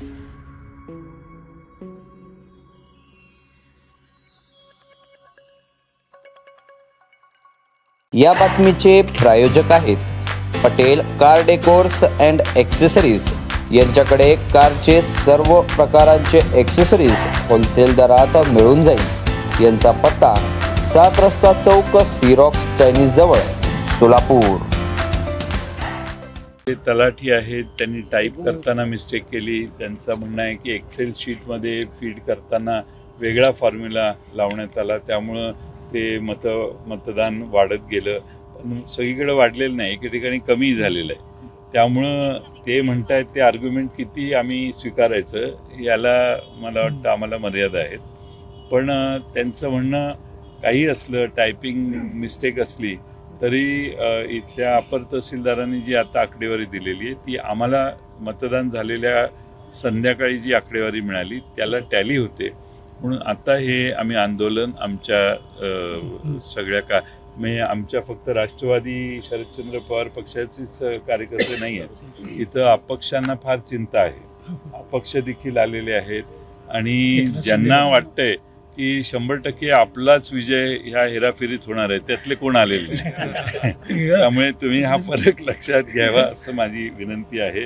या बातमीचे प्रायोजक आहेत Patel car decors and accessories. यांच्याकडे कारचे सर्व प्रकारांचे एक्सेसरीज होलसेल दरात मिळून जाईल। यांचा पत्ता 7 रस्ता चौक, सिरॉक्स चायनीज जवळ, सोलापूर। ते तलाठी आहेत, त्यांनी टाईप करताना मिस्टेक केली। त्यांचं म्हणणं आहे की एक्सेल शीटमध्ये फीड करताना वेगळा फॉर्म्युला लावण्यात आला, त्यामुळं ते मतदान वाढत गेलं। पण सगळीकडे वाढलेलं नाही, एके ठिकाणी कमी झालेलं आहे। त्यामुळं ते म्हणतायत ते आर्ग्युमेंट किती आम्ही स्वीकारायचं, याला मला वाटतं आम्हाला मर्यादा आहेत। पण त्यांचं म्हणणं काही असलं, टायपिंग मिस्टेक असली तरी इथल्या अपर तहसीलदारांनी जी आता आकडेवारी दिलेली आहे ती आम्हाला मतदान झालेल्या संध्याकाळी जी आकडेवारी मिळाली त्याला टॅली होते। म्हणून आता हे आम्ही आंदोलन आमच्या सगळ्या म्हणजे आमच्या फक्त राष्ट्रवादी शरदचंद्र पवार पक्षाचेच कार्यकर्ते नाही आहेत, इथं अपक्षांना फार चिंता आहे। अपक्ष देखील आलेले आहेत आणि ज्यांना वाटतंय की 100% आपलाच विजय ह्या हेराफेरीत होणार आहे, त्यातले कोण आलेले नाही। त्यामुळे तुम्ही हा फरक लक्षात घ्यावा असं माझी विनंती आहे।